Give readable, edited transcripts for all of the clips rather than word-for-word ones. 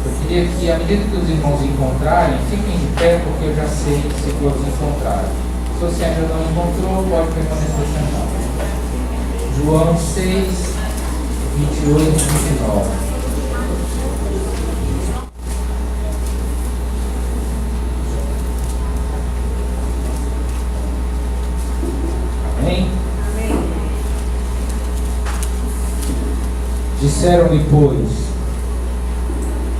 Eu queria que, à medida que os irmãos encontrarem, fiquem de pé, porque eu já sei se todos encontraram. Se você ainda não encontrou, pode permanecer sentado. João 6, 28 e 29. Amém? Amém. Disseram-lhe, pois,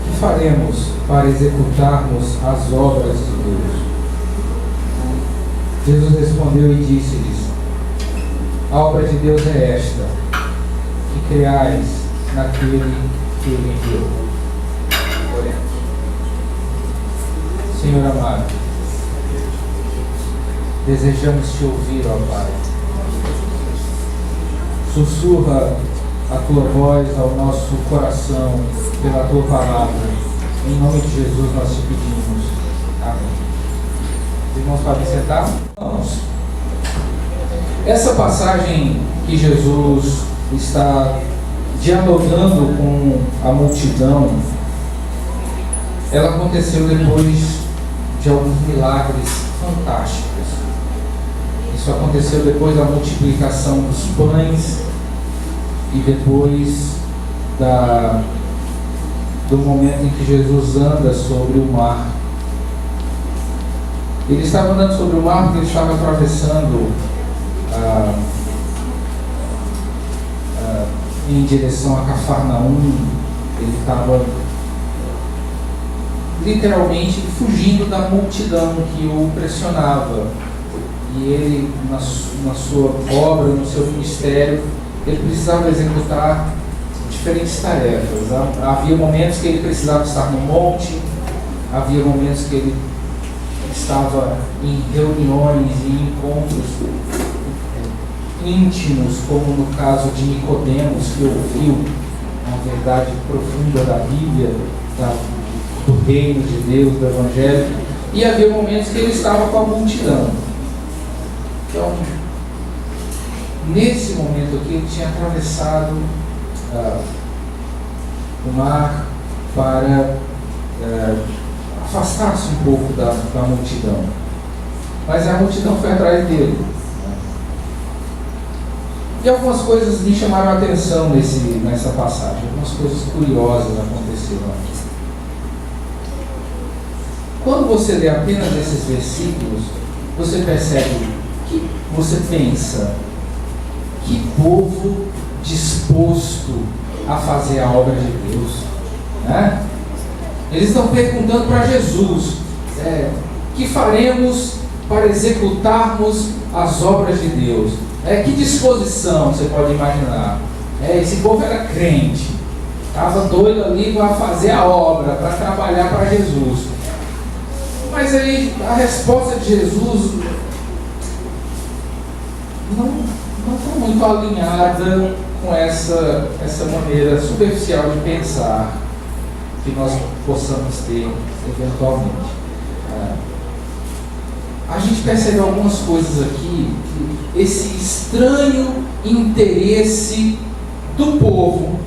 que faremos para executarmos as obras de Deus? Jesus respondeu e disse-lhes: a obra de Deus é esta, que creais naquele que ele enviou. Oremos. Senhor amado, desejamos te ouvir, ó Pai. Sussurra a tua voz ao nosso coração pela tua palavra. Em nome de Jesus nós te pedimos. Amém. Os irmãos podem sentar? Vamos. Essa passagem que Jesus está dialogando com a multidão, ela aconteceu depois de alguns milagres fantásticos. Isso aconteceu depois da multiplicação dos pães e depois do momento em que Jesus anda sobre o mar. Ele estava andando sobre o mar porque ele estava atravessando em direção a Cafarnaum. Ele estava literalmente fugindo da multidão que o pressionava. E ele, na sua obra, no seu ministério, ele precisava executar diferentes tarefas. Havia momentos que ele precisava estar no monte, havia momentos que ele estava em reuniões e encontros íntimos, como no caso de Nicodemos, que ouviu a verdade profunda da Bíblia, do reino de Deus, do Evangelho, e havia momentos que ele estava com a multidão. Então, nesse momento aqui, ele tinha atravessado o mar para afastar-se um pouco da multidão. Mas a multidão foi atrás dele. E algumas coisas me chamaram a atenção nessa passagem. Algumas coisas curiosas aconteceram aqui. Quando você lê apenas esses versículos, você percebe que você pensa: que povo disposto a fazer a obra de Deus, né? Eles estão perguntando para Jesus: que faremos para executarmos as obras de Deus? Que disposição você pode imaginar? Esse povo era crente, estava doido ali para fazer a obra, para trabalhar para Jesus. Mas aí a resposta de Jesus não está muito alinhada com essa maneira superficial de pensar que nós possamos ter eventualmente. A gente percebe algumas coisas aqui, que esse estranho interesse do povo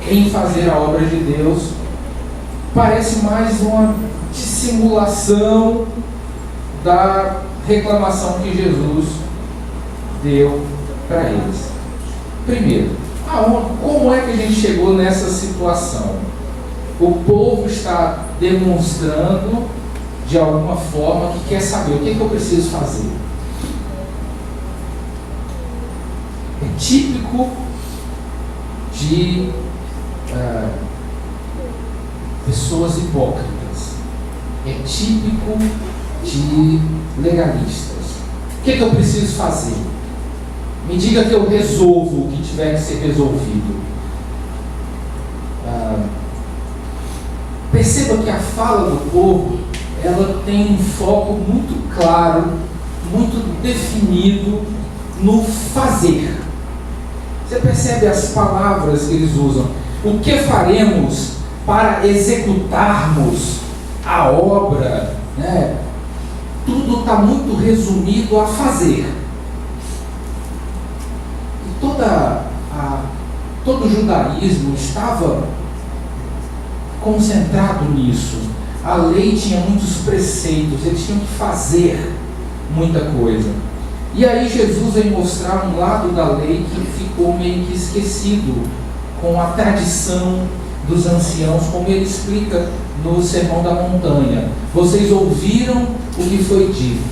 em fazer a obra de Deus parece mais uma dissimulação da reclamação que Jesus deu para eles. Primeiro, como é que a gente chegou nessa situação? O povo está demonstrando de alguma forma que quer saber o que eu preciso fazer. É típico de pessoas hipócritas. É típico de legalistas. O que eu preciso fazer? Me diga que eu resolvo o que tiver que ser resolvido. Perceba que a fala do povo, ela tem um foco muito claro, muito definido no fazer. Você percebe as palavras que eles usam. O que faremos para executarmos a obra, né? Tudo está muito resumido a fazer. E todo o judaísmo estava concentrado nisso. A lei tinha muitos preceitos, eles tinham que fazer muita coisa. E aí Jesus vem mostrar um lado da lei que ficou meio que esquecido com a tradição dos anciãos, como ele explica no Sermão da Montanha. Vocês ouviram o que foi dito: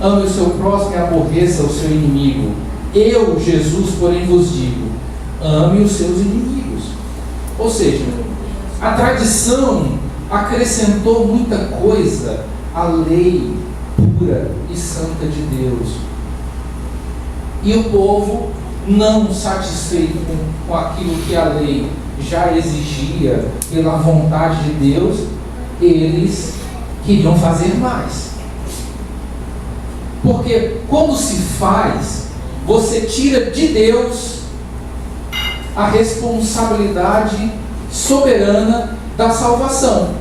ame o seu próximo e aborreça o seu inimigo. Eu, Jesus, porém vos digo: ame os seus inimigos. Ou seja, a tradição acrescentou muita coisa à lei pura e santa de Deus. E o povo, não satisfeito com aquilo que a lei já exigia pela vontade de Deus, eles queriam fazer mais. Porque quando se faz, você tira de Deus a responsabilidade soberana da salvação.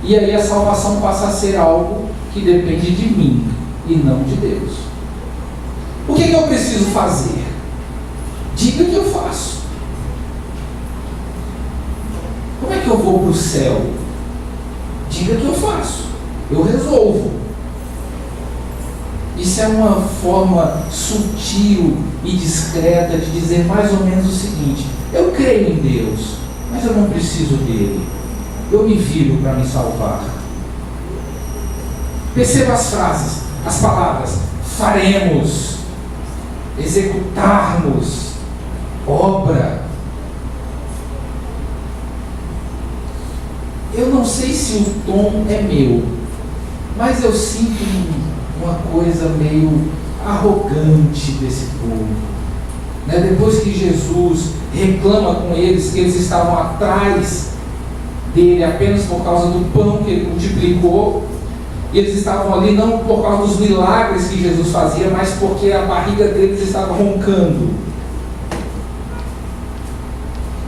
E aí a salvação passa a ser algo que depende de mim e não de Deus. O que eu preciso fazer? Diga que eu faço. Como é que eu vou para o céu? Diga que eu faço. Eu resolvo. Isso é uma forma sutil e discreta de dizer mais ou menos o seguinte: eu creio em Deus, mas eu não preciso dele. Eu me viro para me salvar. Perceba as frases, as palavras: faremos, executarmos, obra. Eu não sei se o tom é meu, mas eu sinto uma coisa meio arrogante desse povo. Depois que Jesus reclama com eles que eles estavam atrás dele apenas por causa do pão que ele multiplicou, e eles estavam ali não por causa dos milagres que Jesus fazia, mas porque a barriga deles estava roncando.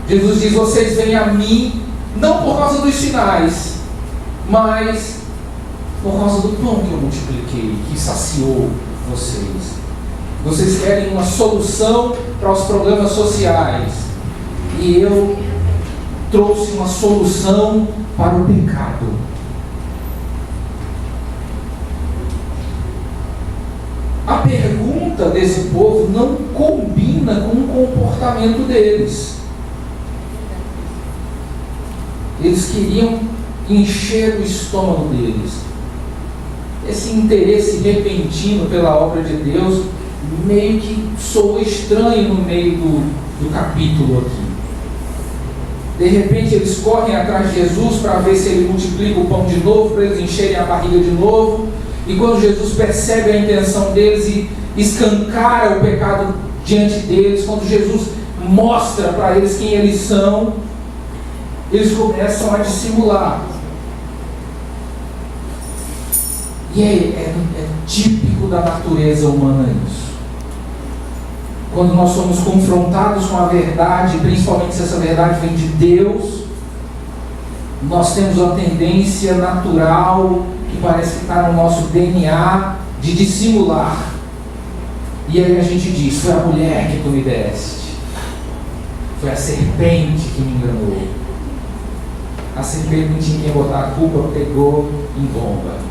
Jesus diz: vocês vêm a mim não por causa dos sinais, mas por causa do pão que eu multipliquei, que saciou vocês. Vocês querem uma solução para os problemas sociais, e eu trouxe uma solução para o pecado. A pergunta desse povo não combina com o comportamento deles. Eles queriam encher o estômago deles. Esse interesse repentino pela obra de Deus meio que soa estranho no meio do capítulo aqui. De repente eles correm atrás de Jesus para ver se ele multiplica o pão de novo, para eles encherem a barriga de novo. E quando Jesus percebe a intenção deles e escancara o pecado diante deles, quando Jesus mostra para eles quem eles são, eles começam a dissimular. E é típico da natureza humana isso. Quando nós somos confrontados com a verdade, principalmente se essa verdade vem de Deus, nós temos uma tendência natural, que parece que está no nosso DNA, de dissimular. E aí a gente diz: foi a mulher que tu me deste, foi a serpente que me enganou. A serpente não tinha quem botar a culpa, pegou em bomba.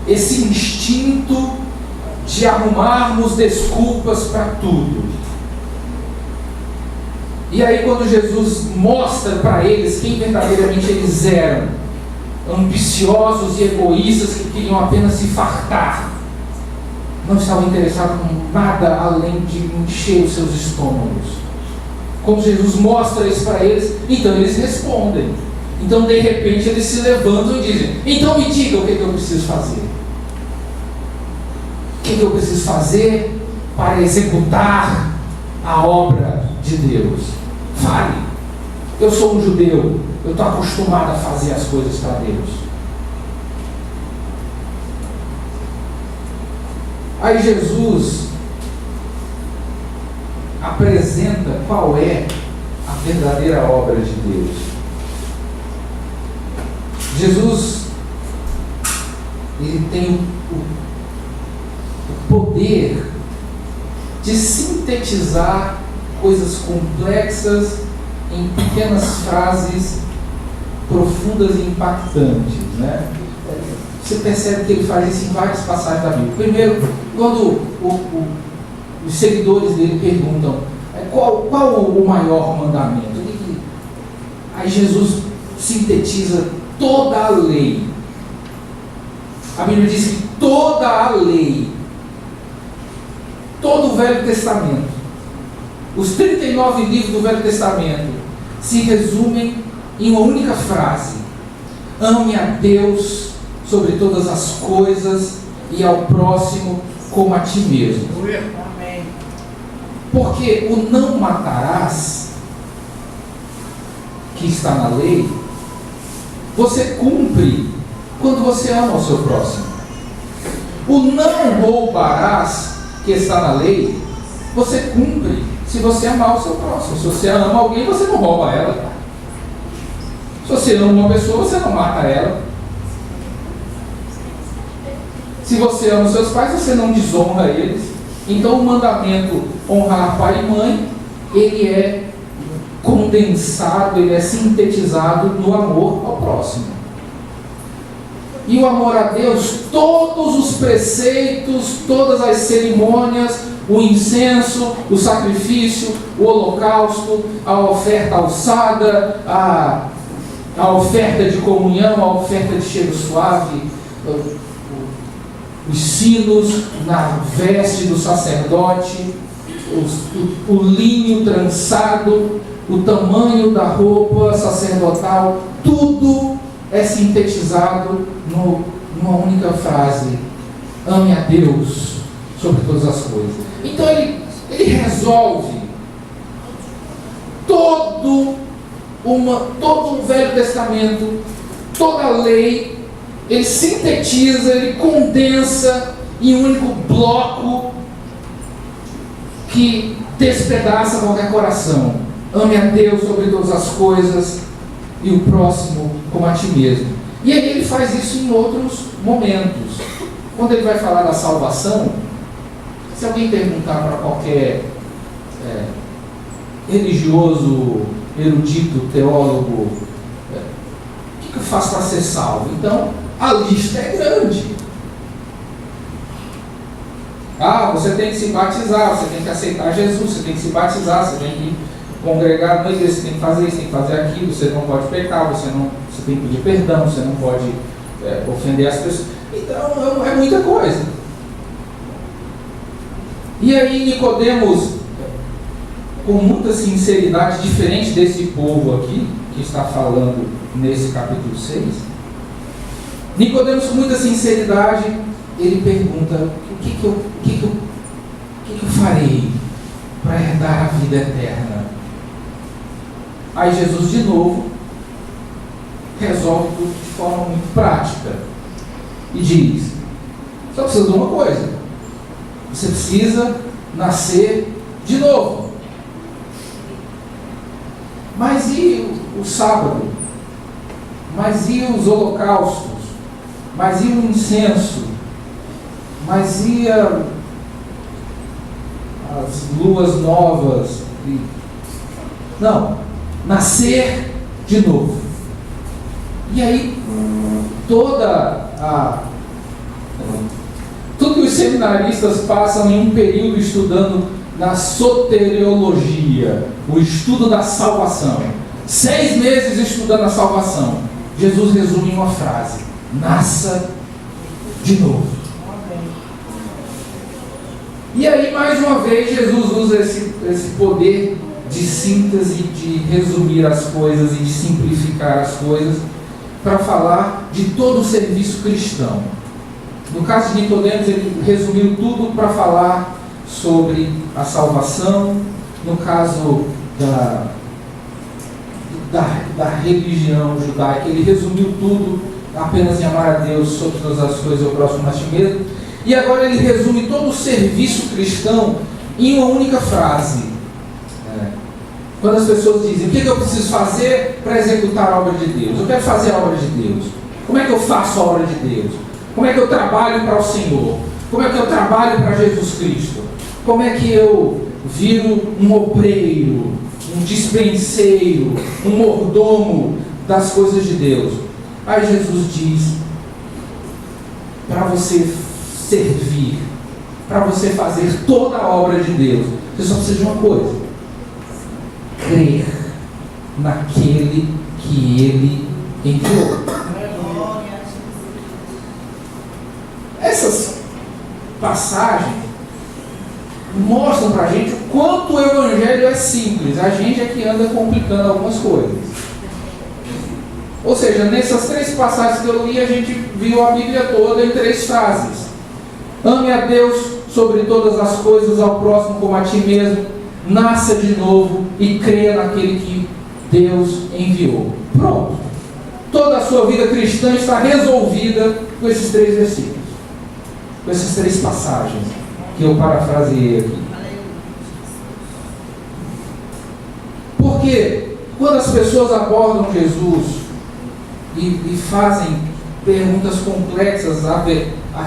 Esse instinto de arrumarmos desculpas para tudo. E aí quando Jesus mostra para eles quem verdadeiramente eles eram, ambiciosos e egoístas que queriam apenas se fartar, não estavam interessados em nada além de encher os seus estômagos. Quando Jesus mostra isso para eles, então eles respondem. Então de repente eles se levantam e dizem: então me diga o que eu preciso fazer. O que eu preciso fazer para executar a obra de Deus? Fale. Eu sou um judeu, eu estou acostumado a fazer as coisas para Deus. Aí Jesus apresenta qual é a verdadeira obra de Deus. Jesus, ele tem o poder de sintetizar coisas complexas em pequenas frases profundas e impactantes, né? Você percebe que ele faz isso em várias passagens da Bíblia. Primeiro, quando os seguidores dele perguntam qual o maior mandamento, aí Jesus sintetiza toda a lei. A Bíblia diz que toda a lei, todo o Velho Testamento, os 39 livros do Velho Testamento se resumem em uma única frase: ame a Deus sobre todas as coisas e ao próximo como a ti mesmo. Amém. Porque o não matarás, que está na lei, você cumpre quando você ama o seu próximo. O não roubarás, que está na lei, você cumpre se você amar o seu próximo. Se você ama alguém, você não rouba ela. Se você ama uma pessoa, você não mata ela. Se você ama os seus pais, você não desonra eles. Então o mandamento honrar pai e mãe, ele é condensado, ele é sintetizado no amor ao próximo. E o amor a Deus, todos os preceitos, todas as cerimônias, o incenso, o sacrifício, o holocausto, a oferta alçada, a oferta de comunhão, a oferta de cheiro suave, os sinos na veste do sacerdote, o linho trançado, o tamanho da roupa sacerdotal, tudo é sintetizado numa única frase: ame a Deus sobre todas as coisas. Então ele resolve todo o Velho Testamento, toda a lei, ele sintetiza, ele condensa em um único bloco que despedaça qualquer coração. Ame a Deus sobre todas as coisas e o próximo como a ti mesmo. E aí ele faz isso em outros momentos. Quando ele vai falar da salvação, se alguém perguntar para qualquer religioso, erudito, teólogo, o que eu faço para ser salvo? Então, a lista é grande. Você tem que se batizar, você tem que aceitar Jesus, você tem que se batizar, você tem que congregar na igreja, você tem que fazer isso, tem que fazer aquilo, você não pode pecar, você tem que pedir perdão, você não pode ofender as pessoas. Então, é muita coisa. E aí Nicodemos, com muita sinceridade, diferente desse povo aqui, que está falando nesse capítulo 6, Nicodemos, com muita sinceridade, ele pergunta: o que eu farei para herdar a vida eterna? Aí Jesus, de novo, resolve tudo de forma muito prática e diz: só precisa de uma coisa, você precisa nascer de novo. Mas e o sábado? Mas e os holocaustos? Mas e o incenso? Mas e as luas novas? Não, nascer de novo. E aí tudo que os seminaristas passam em um período estudando na soteriologia, o estudo da salvação, 6 meses estudando a salvação, Jesus resume em uma frase: nasça de novo. E aí, mais uma vez, Jesus usa esse poder de síntese, de resumir as coisas e de simplificar as coisas, para falar de todo o serviço cristão. No caso de Nicodemos, ele resumiu tudo para falar sobre a salvação. No caso da religião judaica, ele resumiu tudo apenas em amar a Deus sobre todas as coisas e ao próximo a ti mesmo. E agora ele resume todo o serviço cristão em uma única frase. Quando as pessoas dizem: o que eu preciso fazer para executar a obra de Deus? Eu quero fazer a obra de Deus. Como é que eu faço a obra de Deus? Como é que eu trabalho para o Senhor? Como é que eu trabalho para Jesus Cristo? Como é que eu viro um obreiro, um dispenseiro, um mordomo das coisas de Deus? Aí Jesus diz, para você servir, para você fazer toda a obra de Deus, você só precisa de uma coisa: crer naquele que Ele enviou. Essas passagens mostram para a gente o quanto o Evangelho é simples. A gente é que anda complicando algumas coisas. Ou seja, nessas 3 passagens que eu li, a gente viu a Bíblia toda em 3 frases. Ame a Deus sobre todas as coisas, ao próximo como a ti mesmo. Nasça de novo e creia naquele que Deus enviou. Pronto. Toda a sua vida cristã está resolvida com esses 3 versículos, com essas 3 passagens que eu parafraseei aqui. Porque quando as pessoas abordam Jesus e fazem perguntas complexas a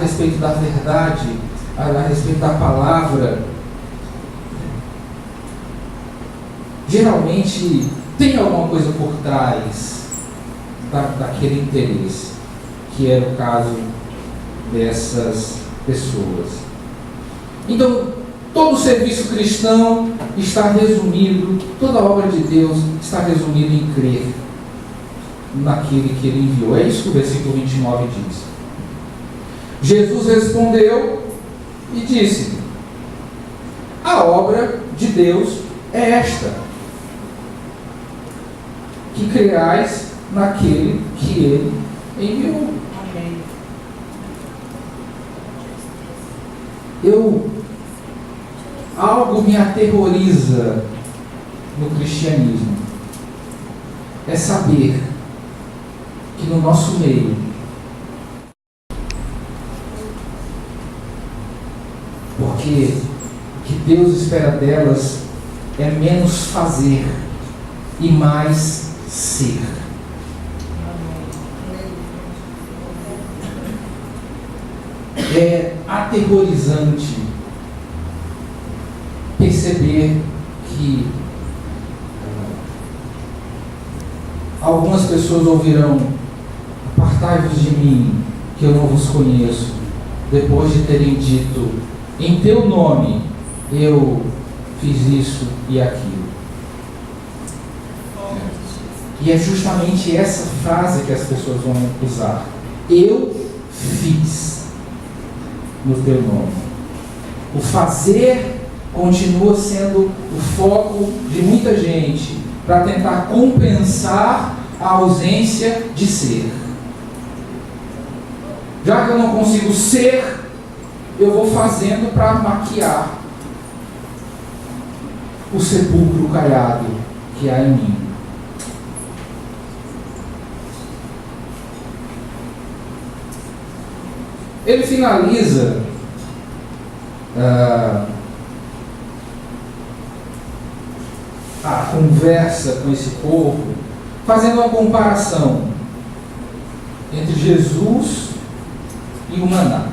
respeito da verdade, a respeito da palavra, geralmente tem alguma coisa por trás daquele interesse, que era o caso dessas pessoas. Então, todo o serviço cristão está resumido, toda a obra de Deus está resumida em crer naquele que Ele enviou. É isso que o versículo 29 diz. Jesus respondeu e disse: a obra de Deus é esta, que creais naquele que Ele enviou. Algo me aterroriza no cristianismo. É saber que no nosso meio porque o que Deus espera delas é menos fazer e mais ser. É aterrorizante perceber que algumas pessoas ouvirão: apartai-vos de mim, que eu não vos conheço, depois de terem dito: em teu nome eu fiz isso e aquilo. E é justamente essa frase que as pessoas vão usar: eu fiz no teu nome. O fazer continua sendo o foco de muita gente para tentar compensar a ausência de ser. Já que eu não consigo ser, eu vou fazendo para maquiar o sepulcro caiado que há em mim. Ele finaliza a conversa com esse povo fazendo uma comparação entre Jesus e o maná.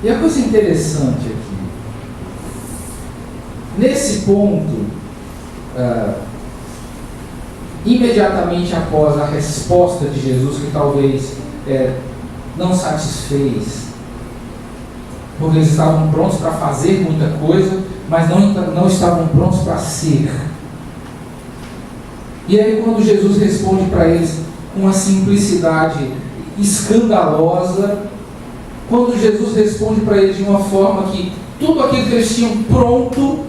E a coisa interessante aqui, nesse ponto, imediatamente após a resposta de Jesus, que talvez não satisfez, porque eles estavam prontos para fazer muita coisa, mas não estavam prontos para ser. E aí, quando Jesus responde para eles com uma simplicidade escandalosa, quando Jesus responde para eles de uma forma que tudo aquilo que eles tinham pronto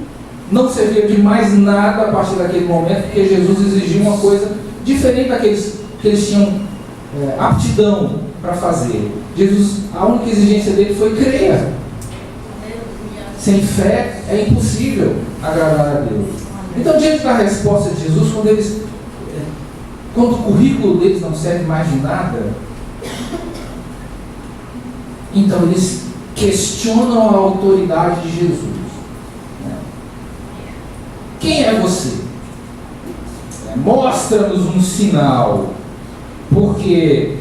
não servia de mais nada a partir daquele momento, porque Jesus exigia uma coisa diferente daqueles que eles tinham aptidão para fazer. Jesus, a única exigência dele foi: creia. Sem fé é impossível agradar a Deus. Então, diante da resposta de Jesus, quando o currículo deles não serve mais de nada, então eles questionam a autoridade de Jesus. Quem é você? Mostra-nos um sinal, porque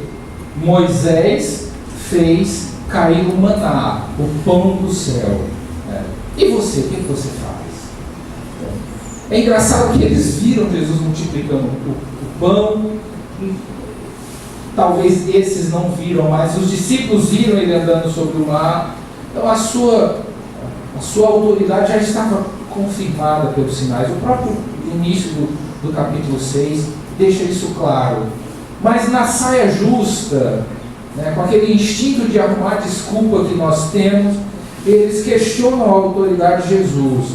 Moisés fez cair o maná, o pão do céu, E você, o que você faz? É engraçado que eles viram Jesus multiplicando o pão. Talvez esses não viram, mas os discípulos viram ele andando sobre o mar. Então a sua autoridade já estava confirmada pelos sinais. O próprio início do capítulo 6 deixa isso claro. Mas na saia justa, né, com aquele instinto de arrumar desculpa que nós temos, eles questionam a autoridade de Jesus.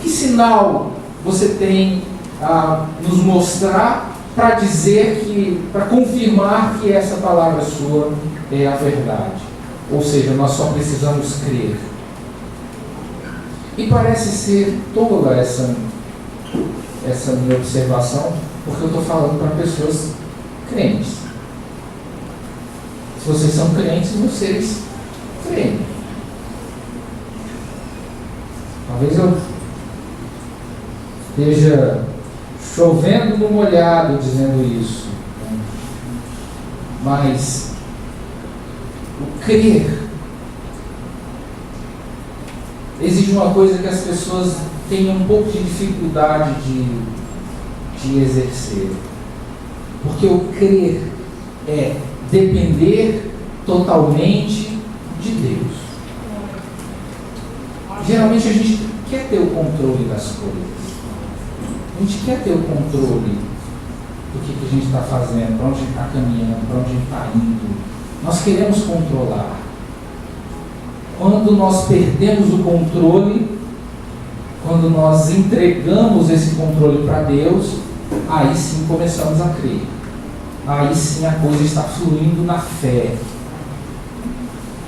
Que sinal você tem a nos mostrar para dizer para confirmar que essa palavra sua é a verdade? Ou seja, nós só precisamos crer. E parece ser tola essa minha observação, porque eu estou falando para pessoas crentes. Se vocês são crentes, vocês creem. Talvez eu esteja chovendo no molhado dizendo isso, né? Mas o crer exige uma coisa que as pessoas têm um pouco de dificuldade de exercer. Porque o crer é depender totalmente de Deus. Geralmente a gente quer ter o controle das coisas. A gente quer ter o controle do que a gente está fazendo, para onde está caminhando, para onde está indo. Nós queremos controlar. Quando nós perdemos o controle, quando nós entregamos esse controle para Deus, aí sim começamos a crer. Aí sim a coisa está fluindo na fé.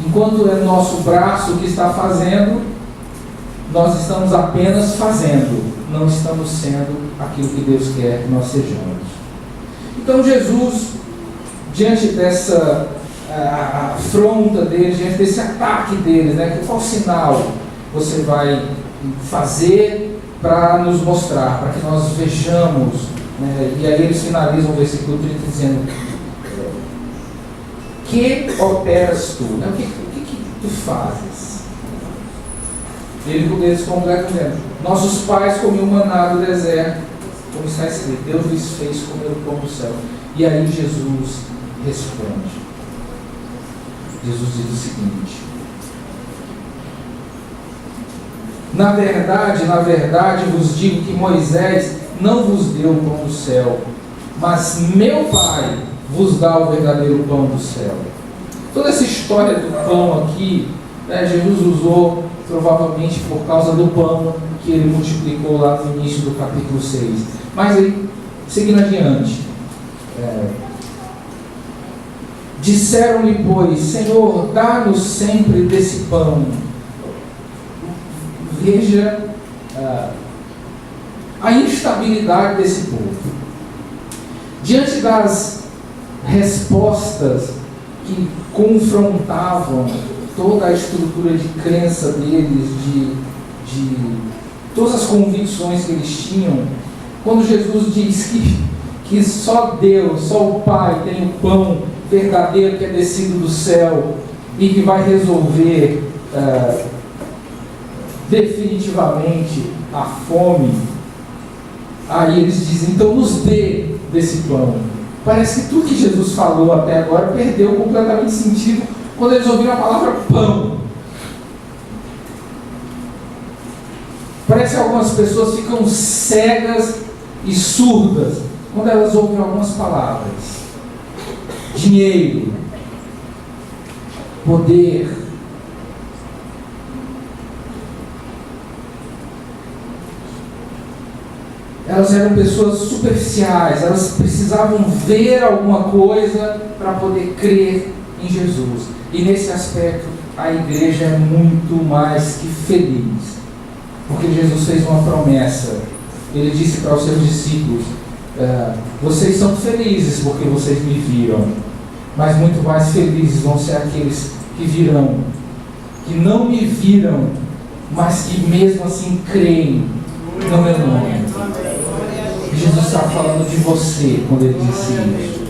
Enquanto é nosso braço que está fazendo, nós estamos apenas fazendo, não estamos sendo aquilo que Deus quer que nós sejamos. Então Jesus, diante dessa afronta deles, diante desse ataque deles, né, qual sinal você vai fazer para nos mostrar, para que nós vejamos, né? E aí eles finalizam o versículo 30 dizendo: que operas tu? Né? O que tu fazes? Eles completam dizendo: nossos pais comiam maná do deserto, como está escrito, Deus lhes fez comer o pão do céu. E aí Jesus responde. Jesus diz o seguinte: na verdade vos digo que Moisés não vos deu o pão do céu, mas meu Pai vos dá o verdadeiro pão do céu. Toda essa história do pão aqui, né, Jesus usou provavelmente por causa do pão que ele multiplicou lá no início do capítulo 6. Mas aí, seguindo adiante, disseram-lhe, pois, Senhor, dá-nos sempre desse pão. Veja a instabilidade desse povo. Diante das respostas que confrontavam toda a estrutura de crença deles, de todas as convicções que eles tinham, quando Jesus diz que só Deus, só o Pai tem o pão verdadeiro que é descido do céu e que vai resolver definitivamente a fome, aí eles dizem, então nos dê desse pão. Parece que tudo que Jesus falou até agora perdeu completamente sentido quando eles ouviram a palavra pão. Parece que algumas pessoas ficam cegas e surdas quando elas ouvem algumas palavras. Dinheiro, poder, elas eram pessoas superficiais, elas precisavam ver alguma coisa para poder crer em Jesus. E nesse aspecto a igreja é muito mais que feliz, porque Jesus fez uma promessa. Ele disse para os seus discípulos: vocês são felizes porque vocês me viram, mas muito mais felizes vão ser aqueles que virão, que não me viram, mas que mesmo assim creem no meu nome. Jesus está falando de você quando ele disse isso.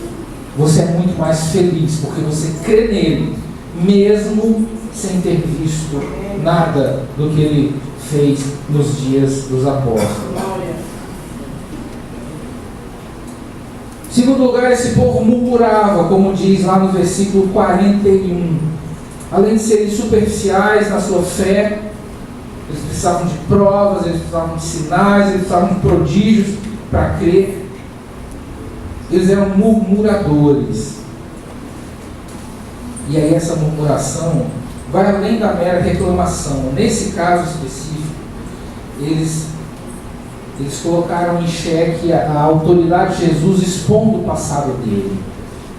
Você é muito mais feliz porque você crê nele, mesmo sem ter visto nada do que ele fez nos dias dos apóstolos. Em segundo lugar, esse povo murmurava, como diz lá no versículo 41. Além de serem superficiais na sua fé, eles precisavam de provas, eles precisavam de sinais, eles precisavam de prodígios para crer. Eles eram murmuradores. E aí essa murmuração vai além da mera reclamação. Nesse caso específico, eles colocaram em xeque a autoridade de Jesus, expondo o passado dele.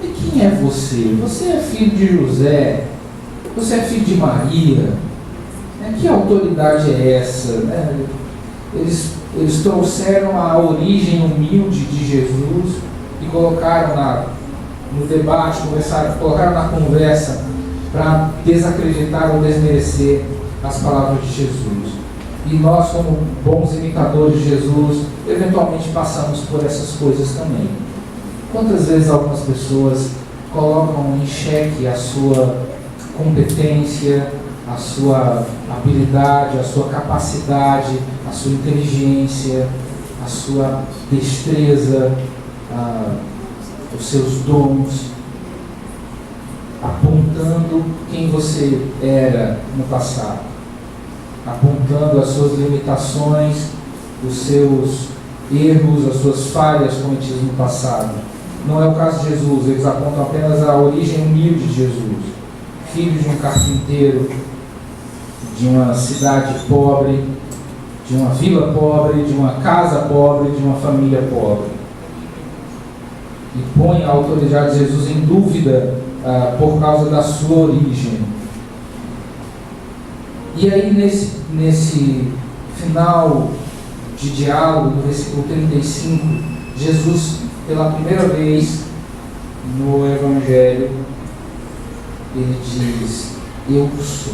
E quem é você? Você é filho de José? Você é filho de Maria? Que autoridade é essa? Eles trouxeram a origem humilde de Jesus e colocaram no debate, colocaram na conversa para desacreditar ou desmerecer as palavras de Jesus. E nós, como bons imitadores de Jesus, eventualmente passamos por essas coisas também. Quantas vezes algumas pessoas colocam em xeque a sua competência, a sua habilidade, a sua capacidade, a sua inteligência, a sua destreza, os seus dons, apontando quem você era no passado, apontando as suas limitações, os seus erros, as suas falhas cometidas no passado. Não é o caso de Jesus, eles apontam apenas a origem humilde de Jesus, filho de um carpinteiro, de uma cidade pobre, de uma vila pobre, de uma casa pobre, de uma família pobre. E põe a autoridade de Jesus em dúvida por causa da sua origem. E aí nesse final de diálogo, no versículo 35, Jesus, pela primeira vez no Evangelho, ele diz: eu sou.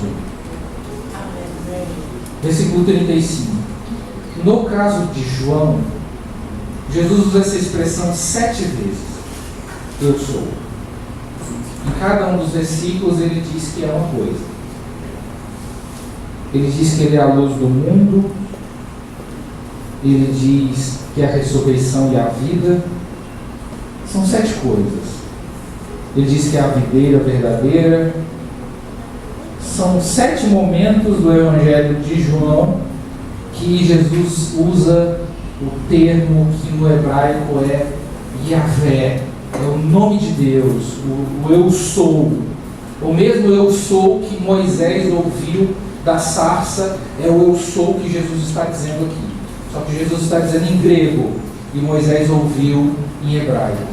Versículo 35. No caso de João, Jesus usa essa expressão 7 vezes. Eu sou. Em cada um dos versículos ele diz que é uma coisa. Ele diz que ele é a luz do mundo. Ele diz que é a ressurreição e a vida. São 7 coisas. Ele diz que é a videira verdadeira. São 7 momentos do Evangelho de João que Jesus usa o termo que no hebraico é Yahvé, é o nome de Deus, o eu sou. O mesmo eu sou que Moisés ouviu da sarça é o eu sou que Jesus está dizendo aqui. Só que Jesus está dizendo em grego e Moisés ouviu em hebraico.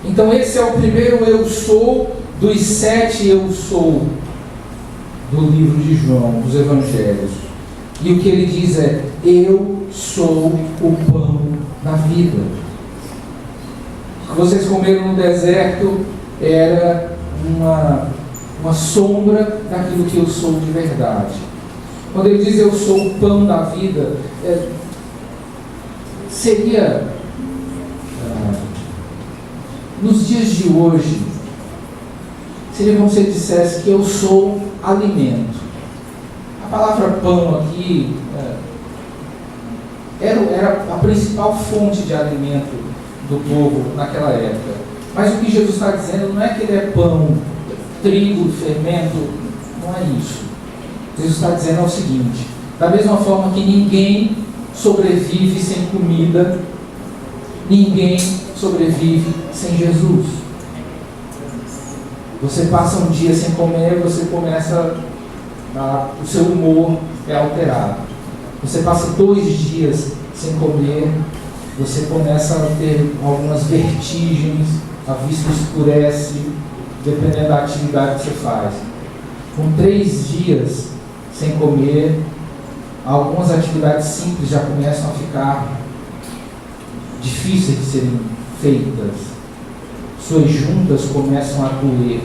Então esse é o primeiro eu sou dos 7 eu sou do livro de João, dos Evangelhos. E o que ele diz é: eu sou o pão da vida. O que vocês comeram no deserto era uma sombra daquilo que eu sou de verdade. Quando ele diz eu sou o pão da vida, seria nos dias de hoje, seria como se ele dissesse que eu sou alimento. A palavra pão aqui era a principal fonte de alimento do povo naquela época. Mas o que Jesus está dizendo não é que ele é pão, trigo, fermento, não é isso. Jesus está dizendo o seguinte: da mesma forma que ninguém sobrevive sem comida, ninguém sobrevive sem Jesus. Você passa um dia sem comer, você começa, o seu humor é alterado. Você passa 2 dias sem comer, você começa a ter algumas vertigens, a vista escurece, dependendo da atividade que você faz. Com 3 dias sem comer, algumas atividades simples já começam a ficar difíceis de serem feitas. Suas juntas começam a doer.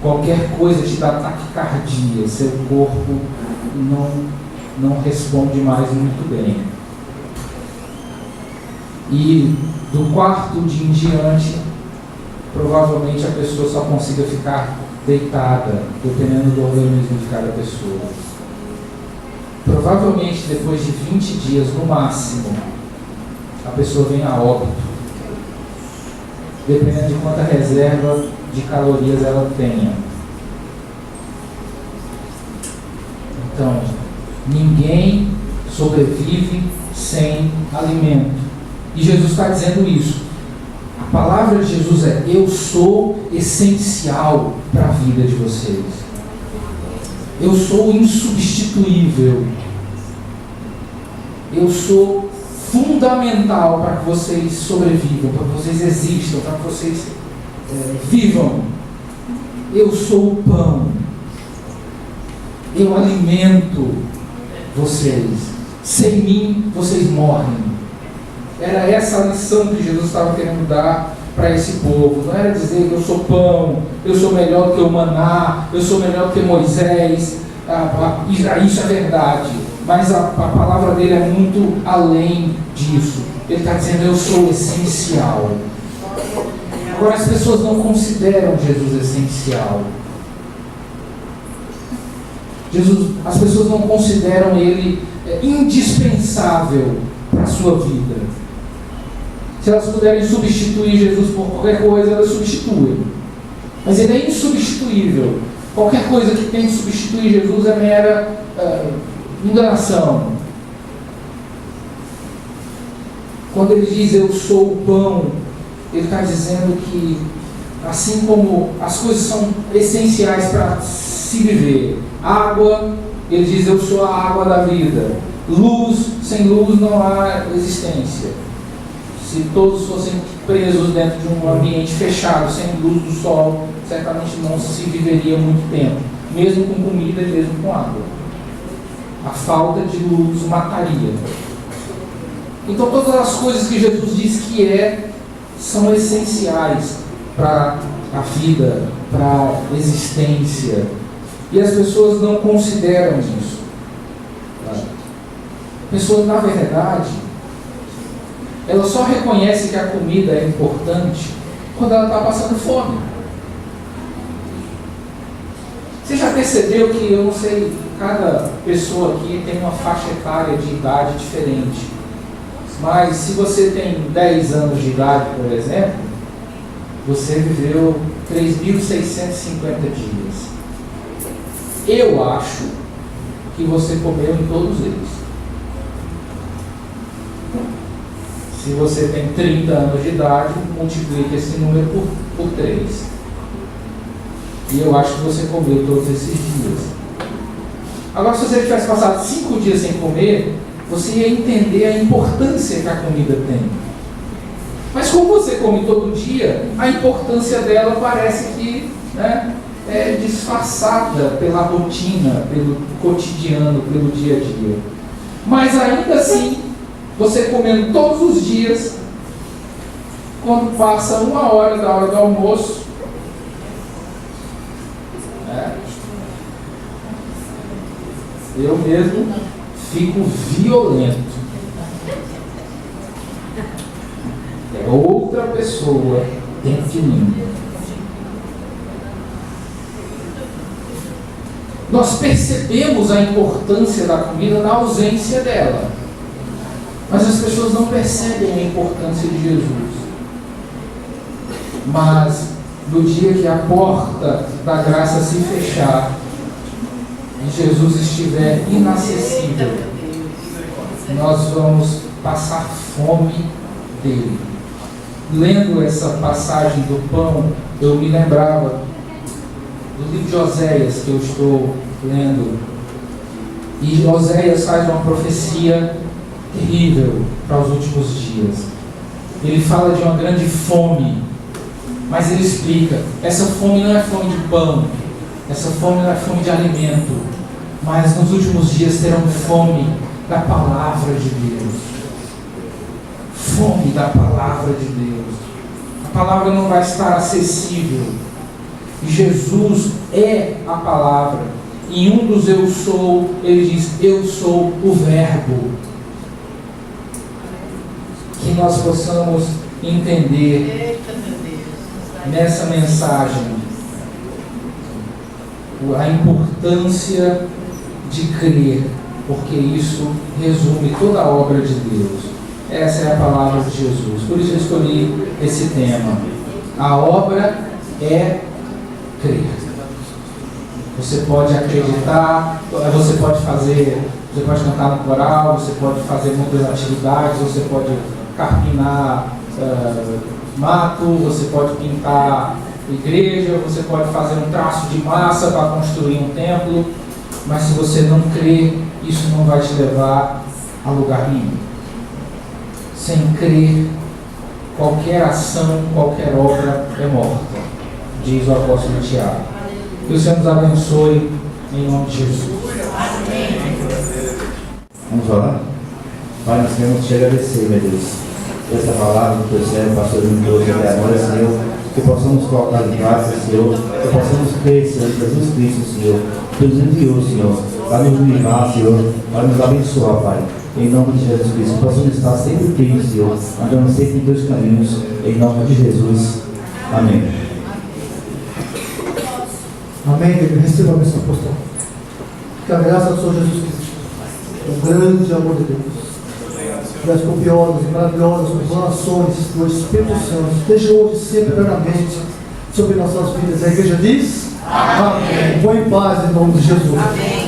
Qualquer coisa te dá taquicardia, seu corpo não responde mais muito bem. E do 4º dia em diante, provavelmente a pessoa só consiga ficar deitada, dependendo do organismo de cada pessoa. Provavelmente depois de 20 dias no máximo, a pessoa vem a óbito, dependendo de quanta reserva de calorias ela tenha. Então, ninguém sobrevive sem alimento. E Jesus está dizendo isso. A palavra de Jesus é: eu sou essencial para a vida de vocês. Eu sou insubstituível. Eu sou fundamental para que vocês sobrevivam, para que vocês existam, para que vocês vivam. Eu sou o pão. Eu alimento vocês. Sem mim, vocês morrem. Era essa a lição que Jesus estava querendo dar para esse povo. Não era dizer que eu sou pão, eu sou melhor do que o maná, eu sou melhor do que Moisés. Isso é verdade. Mas a palavra dele é muito além disso. Ele está dizendo: eu sou essencial. Agora, as pessoas não consideram Jesus essencial. As pessoas não consideram ele indispensável para a sua vida. Se elas puderem substituir Jesus por qualquer coisa, elas substituem. Mas ele é insubstituível. Qualquer coisa que tem que substituir Jesus é mera enganação. Quando ele diz: eu sou o pão, ele está dizendo que, assim como as coisas são essenciais para se viver, água, ele diz: eu sou a água da vida. Luz, sem luz não há existência. Se todos fossem presos dentro de um ambiente fechado, sem luz do sol, certamente não se viveria muito tempo, mesmo com comida e mesmo com água. A falta de luz mataria. Então todas as coisas que Jesus diz que são essenciais para a vida, para a existência. E as pessoas não consideram isso. A pessoa, na verdade, ela só reconhece que a comida é importante quando ela está passando fome. Você já percebeu que, eu não sei, cada pessoa aqui tem uma faixa etária de idade diferente. Mas se você tem 10 anos de idade, por exemplo, você viveu 3.650 dias. Eu acho que você comeu em todos eles. Se você tem 30 anos de idade, multiplique esse número por 3. E eu acho que você comeu todos esses dias. Agora, se você tivesse passado 5 dias sem comer, você ia entender a importância que a comida tem. Mas como você come todo dia, a importância dela parece que é disfarçada pela rotina, pelo cotidiano, pelo dia a dia. Mas ainda assim, você comendo todos os dias, quando passa 1 hora da hora do almoço, eu mesmo fico violento. É outra pessoa dentro de mim. Nós percebemos a importância da comida na ausência dela. Mas as pessoas não percebem a importância de Jesus. Mas no dia que a porta da graça se fechar e Jesus estiver inacessível, nós vamos passar fome dele. Lendo essa passagem do pão, eu me lembrava do livro de Oséias que eu estou lendo. E Oséias faz uma profecia terrível para os últimos dias. Ele fala de uma grande fome, mas ele explica: essa fome não é fome de pão, essa fome não é fome de alimento, mas nos últimos dias terão fome da palavra de Deus. Fome da palavra de Deus. A palavra não vai estar acessível. E Jesus é a palavra. Em um dos eu sou, ele diz: eu sou o verbo. Que nós possamos entender nessa mensagem a importância de crer, porque isso resume toda a obra de Deus. Essa é a palavra de Jesus. Por isso eu escolhi esse tema. A obra é crer. Você pode acreditar, você pode cantar no coral, você pode fazer muitas atividades, você pode carpinar mato, você pode pintar igreja, você pode fazer um traço de massa para construir um templo, mas se você não crer, isso não vai te levar a lugar nenhum. Sem crer, qualquer ação, qualquer obra é morta, diz o apóstolo Tiago. Que o Senhor nos abençoe em nome de Jesus. Vamos orar? Pai, nós queremos te agradecer, meu Deus, por essa palavra do teu servo, pastor Lindoso, até agora, Senhor, que possamos colocar em prática, Senhor, que possamos crer, Senhor, em Jesus Cristo, Senhor, que nos enviou, Senhor, para nos livrar, Senhor, para nos abençoar, Pai, em nome de Jesus Cristo, que possamos estar sempre firmes, Senhor, andando sempre em teus caminhos, em nome de Jesus. Amém. Amém, querido. Receba a bênção apostólica. Que a graça do Senhor Jesus Cristo, o grande amor de Deus, e as copiosas e maravilhosas consolações do Espírito Santo estejam hoje sempre plenamente sobre nossas vidas. A igreja diz: Amém. Põe em paz em nome de Jesus. Amém.